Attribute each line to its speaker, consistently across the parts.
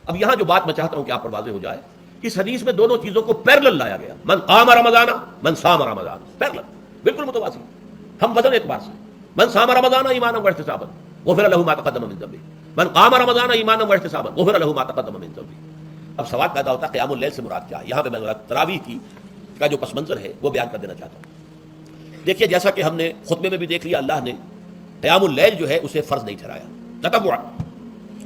Speaker 1: اب یہاں جو بات میں چاہتا ہوں کہ آپ پر واضح ہو جائے، اس حدیث میں دونوں چیزوں کو پیرلل لایا گیا، من قام رمضان من صام رمضان، پیرلل، بالکل متوازی، ہم وزن اعتبار سے، من صام رمضان ایمانا واحتسابا غفر له ما تقدم من ذنبه، من قام رمضان ایمانا واحتسابا غفر له ما تقدم من ذنبه۔ اب سوال پیدا ہوتا ہے قیام اللیل سے مراد کیا ہے؟ یہاں پہ میں تراویح کی کا جو پس منظر ہے وہ بیان کر دینا چاہتا ہوں۔ دیکھیے جیسا کہ ہم نے خطبے میں بھی دیکھ لیا، اللہ نے قیام اللیل جو ہے اسے فرض نہیں ٹھہرایا، تطوع،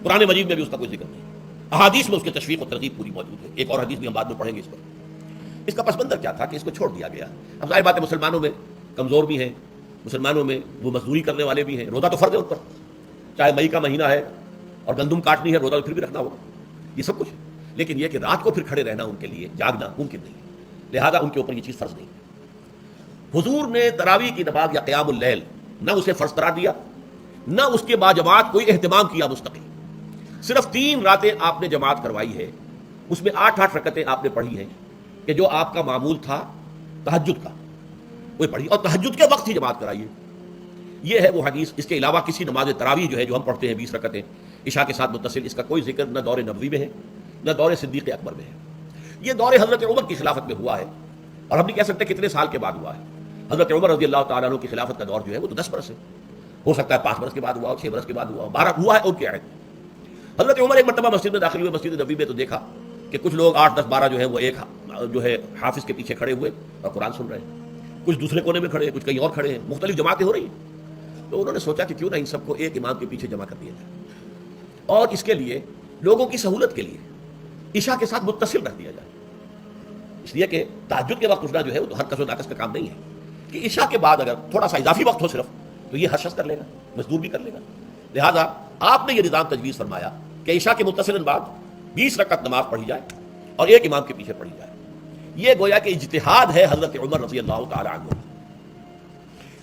Speaker 1: قرآن مجید میں بھی اس کا کوئی ذکر نہیں، احادیث میں اس کی تشویق و ترغیب پوری موجود ہے، ایک اور حدیث بھی ہم بعد میں پڑھیں گے اس پر۔ اس کا پس منظر کیا تھا کہ اس کو چھوڑ دیا گیا۔ اب ظاہر بات ہے مسلمانوں میں کمزور بھی ہیں، مسلمانوں میں وہ مزدوری کرنے والے بھی ہیں، روزہ تو فرض ہے ان پر، چاہے مئی کا مہینہ ہے اور گندم کاٹنی ہے، روزہ تو پھر بھی رکھنا ہوگا، یہ سب کچھ، لیکن یہ کہ رات کو پھر کھڑے رہنا ان کے لیے، جاگنا ممکن نہیں، لہذا ان کے اوپر یہ چیز فرض نہیں۔ حضور نے تراویح کی نماز یا قیام اللیل نہ اسے فرض قرار دیا، نہ اس کے بعد جماعت کوئی اہتمام کیا مستقل، صرف 3 راتیں آپ نے جماعت کروائی ہے، اس میں 8 رکعتیں آپ نے پڑھی ہیں کہ جو آپ کا معمول تھا تہجد کا وہ پڑھی، اور تہجد کے وقت ہی جماعت کرائی ہے، یہ ہے وہ حدیث۔ اس کے علاوہ کسی نماز تراویح جو ہے جو ہم پڑھتے ہیں 20 رکعتیں عشاء کے ساتھ متصل، اس کا کوئی ذکر نہ دور نبوی میں ہے نہ دور صدیق اکبر میں ہے، یہ دور حضرت عمر کی خلافت میں ہوا ہے، اور ہم نہیں کہہ سکتے کتنے سال کے بعد ہوا ہے۔ حضرت عمر رضی اللہ تعالیٰ عنہ کی خلافت کا دور جو ہے وہ تو 10 برس ہے، ہو سکتا ہے 5 برس کے بعد ہوا ہو، 6 برس کے بعد ہوا ہو، 12 ہوا ہے، اور کیا ہے۔ حضرت عمر ایک مرتبہ مسجد میں داخل ہوئے، مسجد نبوی میں، تو دیکھا کہ کچھ لوگ 8 10 12 جو ہے وہ ایک جو ہے حافظ کے پیچھے کھڑے ہوئے اور قرآن سن رہے ہیں، کچھ دوسرے کونے میں کھڑے ہیں، کچھ کہیں اور کھڑے ہیں، مختلف جماعتیں ہو رہی ہیں۔ تو انہوں نے سوچا کہ کیوں نہ ان سب کو ایک امام کے پیچھے جمع کر دیا جائے، اور اس کے لیے لوگوں کی سہولت کے لیے عشاء کے ساتھ متصل رکھ دیا جائے، اس لیے کہ تہجد کے وقت اٹھنا جو ہے وہ تو ہر کس و ناقص کا کام نہیں ہے، کہ عشاء کے بعد اگر تھوڑا سا اضافی وقت ہو صرف، تو یہ ہر شخص کر لے گا، مزدور بھی کر لے گا۔ لہذا آپ نے یہ نظام تجویز فرمایا کہ عشاء کے متصل بعد 20 رکعت نماز پڑھی جائے اور ایک امام کے پیچھے پڑھی جائے۔ یہ گویا کہ اجتہاد ہے حضرت عمر رضی اللہ تعالی عنہ،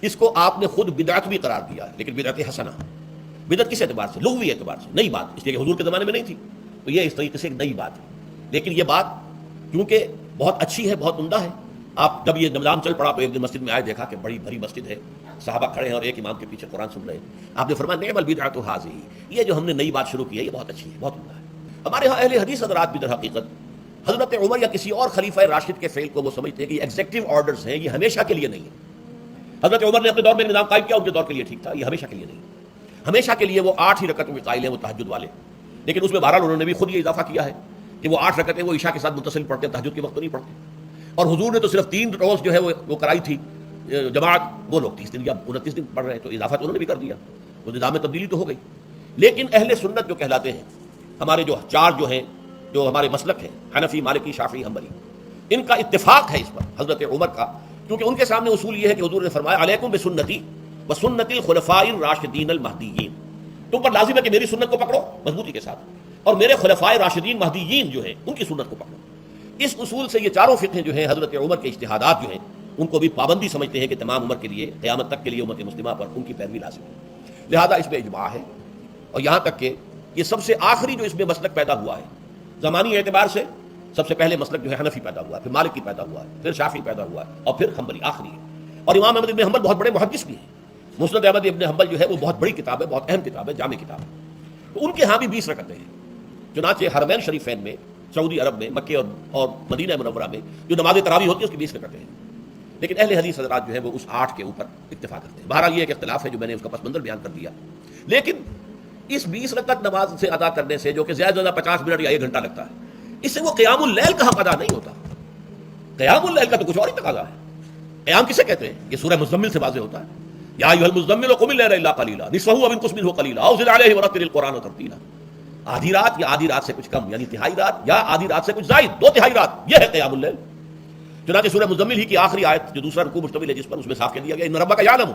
Speaker 1: اس کو آپ نے خود بدعت بھی قرار دیا ہے، لیکن بدعت حسنہ، بدعت کس اعتبار سے؟ لغوی اعتبار سے، نئی بات، اس لیے کہ حضور کے زمانے میں نہیں تھی، تو یہ اس طریقے سے ایک نئی بات ہے، لیکن یہ بات کیونکہ بہت اچھی ہے، بہت عمدہ ہے۔ آپ جب یہ نظام چل پڑا تو ایک دن مسجد میں آئے، دیکھا کہ بڑی بھری مسجد ہے، صحابہ کھڑے ہیں اور ایک امام کے پیچھے قرآن سن رہے ہیں، آپ نے فرمایا نعم البدعۃ ھذہ، یہ جو ہم نے نئی بات شروع کی ہے یہ بہت اچھی ہے، بہت عمدہ ہے۔ ہمارے ہاں اہل حدیث حضرات بھی در حقیقت حضرت عمر یا کسی اور خلیفہ راشد کے فعل کو وہ سمجھتے ہیں کہ یہ ایگزیکٹو آرڈرز ہیں، یہ ہمیشہ کے لیے نہیں ہے۔ حضرت عمر نے اپنے دور میں نظام قائم کیا، ان کے دور کے لیے ٹھیک تھا، یہ ہمیشہ کے لیے نہیں، ہمیشہ کے لیے وہ 8 ہی رکعتوں کے قائل ہیں وہ تہجد والے، لیکن اس میں بہرحال انہوں نے بھی خود یہ اضافہ کیا ہے کہ وہ 8 رکعتیں وہ عشاء کے ساتھ متصل پڑھتے ہیں، تہجد کے وقت تو نہیں پڑھتے، اور حضور نے تو صرف 3 روز جو ہے وہ کرائی تھی جماعت، وہ لوگ 30 دن یا 29 دن پڑھ رہے ہیں، تو اضافہ تو انہوں نے بھی کر دیا، وہ نظام میں تبدیلی تو ہو گئی۔ لیکن اہل سنت جو کہلاتے ہیں، ہمارے جو 4 جو ہیں، جو ہمارے مسلک ہیں، حنفی، مالکی، شافعی، حنبلی، ان کا اتفاق ہے اس پر حضرت عمر کا، کیونکہ ان کے سامنے اصول یہ ہے کہ حضور نے فرمایا علیکم بسنتی وسنت الخلفاء الراشدین المہدیین، تم پر لازم ہے کہ میری سنت کو پکڑو مضبوطی کے ساتھ، اور میرے خلفاء راشدین مہدیین جو ہیں ان کی سنت کو پکڑو۔ اس اصول سے یہ چاروں فقہیں جو ہیں حضرت عمر کے اجتہادات جو ہیں ان کو بھی پابندی سمجھتے ہیں کہ تمام عمر کے لیے، قیامت تک کے لیے امت مسلمہ پر ان کی پیروی لازم ہے، لہذا اس میں اجماع ہے۔ اور یہاں تک کہ یہ سب سے آخری جو اس میں مسلک پیدا ہوا ہے زمانی اعتبار سے، سب سے پہلے مسلک جو ہے حنفی پیدا ہوا ہے، پھر مالکی پیدا ہوا ہے، پھر شافعی پیدا ہوا ہے، اور پھر حنبلی آخری ہے۔ اور امام احمد بن حنبل بہت بڑے محدث بھی ہیں، مسند احمد ابن حنبل جو ہے وہ بہت بڑی کتاب ہے، بہت اہم کتاب ہے، جامع کتاب ہے، تو ان کے ہاں بھی 20 رکعتیں ہیں۔ چنانچہ حرمین شریفین میں، سعودی عرب میں، مکے اور مدینہ منورہ میں جو نماز تراویح ہوتی ہے اس کی 20 رکعتیں ہیں، لیکن اہل حدیث حضرات جو ہے وہ اس 8 کے اوپر اتفاق کرتے ہیں۔ بہرحال یہ ایک اختلاف ہے جو میں نے اس کا پس منظر بیان کر دیا، لیکن اس 20 رکعت نماز سے ادا کرنے سے، جو کہ زیادہ سے زیادہ 50 منٹ یا 1 گھنٹہ لگتا ہے، اس سے وہ قیام اللیل کا حق ادا نہیں ہوتا۔ قیام اللیل کا تو کچھ اور ہی تقاضا ہے۔ قیام کسے کہتے ہیں؟ یہ سورہ مزمل سے واضح ہوتا ہے، یا ایھا المزمل قم اللیل الا قلیلا نصفہ او انقص منہ قلیلا او زد علیہ ورتل القرآن ترتیلا، آدھی رات یا آدھی رات سے کچھ کم، یعنی تہائی رات یا آدھی رات سے کچھ زائد، 2 تہائی رات، یہ ہے قیام اللیل۔ چنانچہ سورہ مزمل ہی کی آخری آیت جو دوسرا رکوع مشتمل ہے جس پر، اس میں صاف کہہ دیا گیا ان ربک یعلم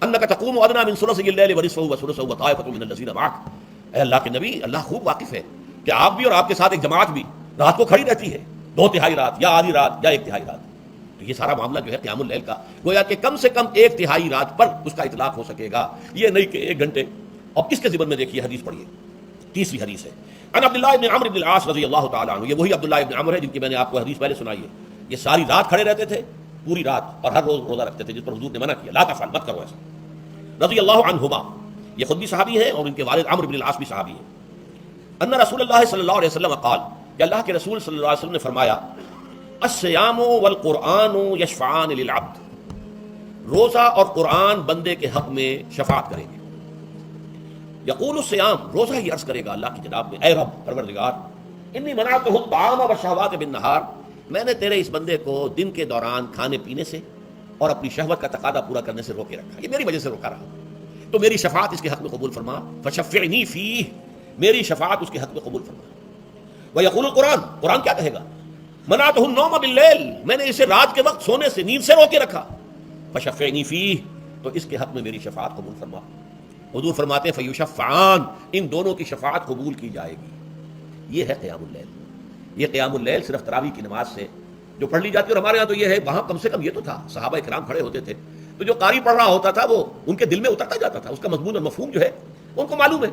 Speaker 1: انک تقوم ادنی من ثلثی اللیل ونصفہ وثلثہ وطائفۃ من الذین معک، اے اللہ کے نبی، اللہ خوب واقف ہے کہ آپ بھی اور آپ کے ساتھ ایک جماعت بھی رات کو کھڑی رہتی ہے، 2 تہائی رات یا آدھی رات یا 1 تہائی رات، تو یہ سارا معاملہ جو ہے قیام اللیل کا، گویا کہ کم سے کم 1 تہائی رات پر اس کا اطلاق ہو سکے گا، یہ نہیں کہ 1 گھنٹے۔ اور اس کے ضمن میں دیکھیے حدیث پڑھیے، تیسری حدیث ہے عن عبداللہ بن عمرو بن العاص رضی اللہ تعالیٰ عنہ، یہ وہی عبداللہ بن عمرو ہے جن کی میں نے آپ کو حدیث پہلے سنائی ہے، یہ ساری رات کھڑے رہتے تھے، پوری رات، اور ہر روز روزہ رکھتے تھے، جس پر حضور نے منع کیا، لا تفعل، مت کرو ایسا، رضی اللہ عنہما، یہ خود بھی صحابی ہیں اور ان کے والد عمرو بن العاص بھی صحابی ہیں۔ ان رسول اللہ صلی اللہ علیہ وسلم قال کہ اللہ کے رسول صلی اللہ علیہ وسلم نے فرمایا الصیام والقرآن یشفعان للعبد، روزہ اور قرآن بندے کے حق میں شفاعت کریں گے. یقول الصیام، روزہ ہی عرض کرے گا اللہ کی جناب میں، اے رب پروردگار انی منعتہ الطعام والشہوات بالنہار، میں نے تیرے اس بندے کو دن کے دوران کھانے پینے سے اور اپنی شہوت کا تقاضا پورا کرنے سے روکے رکھا، یہ میری وجہ سے روکا رہا، تو میری شفاعت اس کے حق میں قبول فرما، فشفعنی فیہ، میری شفاعت اس کے حق میں قبول فرما. ویقول القرآن، قرآن کیا کہے گا؟ منعتہ النوم باللیل، میں نے اسے رات کے وقت سونے سے، نیند سے روکے رکھا، فشفعنی فیہ، تو اس کے حق میں میری شفاعت قبول فرما. حضور فرماتے ہیں فیشفعان، ان دونوں کی شفاعت قبول کی جائے گی. یہ ہے قیام اللیل. یہ قیام اللیل صرف تراویح کی نماز سے جو پڑھ لی جاتی ہے، اور ہمارے یہاں تو یہ ہے، وہاں کم سے کم یہ تو تھا، صحابہ کرام کھڑے ہوتے تھے تو جو قاری پڑھ رہا ہوتا تھا وہ ان کے دل میں اترتا جاتا تھا، اس کا مضمون اور مفہوم جو ہے ان کو معلوم ہے،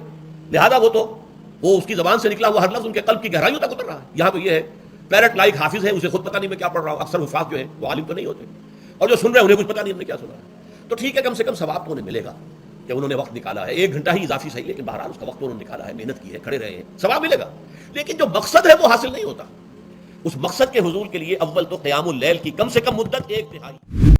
Speaker 1: لہذا وہ اس کی زبان سے نکلا ہوا ہر لفظ ان کے قلب کی گہرائیوں تک اتر رہا ہے. یہاں تو یہ ہے پیرٹ لائک حافظ ہے، اسے خود پتہ نہیں میں کیا پڑھ رہا ہوں. اکثر حفاظ جو ہے وہ عالم تو نہیں ہوتے، اور جو سن رہے ہیں انہیں کچھ پتہ نہیں ہم نے کیا سنا ہے. تو ٹھیک ہے، کم سے کم ثواب تو انہیں ملے گا کہ انہوں نے وقت نکالا ہے، 1 گھنٹہ ہی اضافی صحیح، لیکن بہرحال اس کا وقت انہوں نے نکالا ہے، محنت کی ہے، کھڑے رہے ہیں، ثواب ملے گا. لیکن جو مقصد ہے وہ حاصل نہیں ہوتا. اس مقصد کے حصول کے لیے اول تو قیام اللیل کی کم سے کم مدت 1 تہائی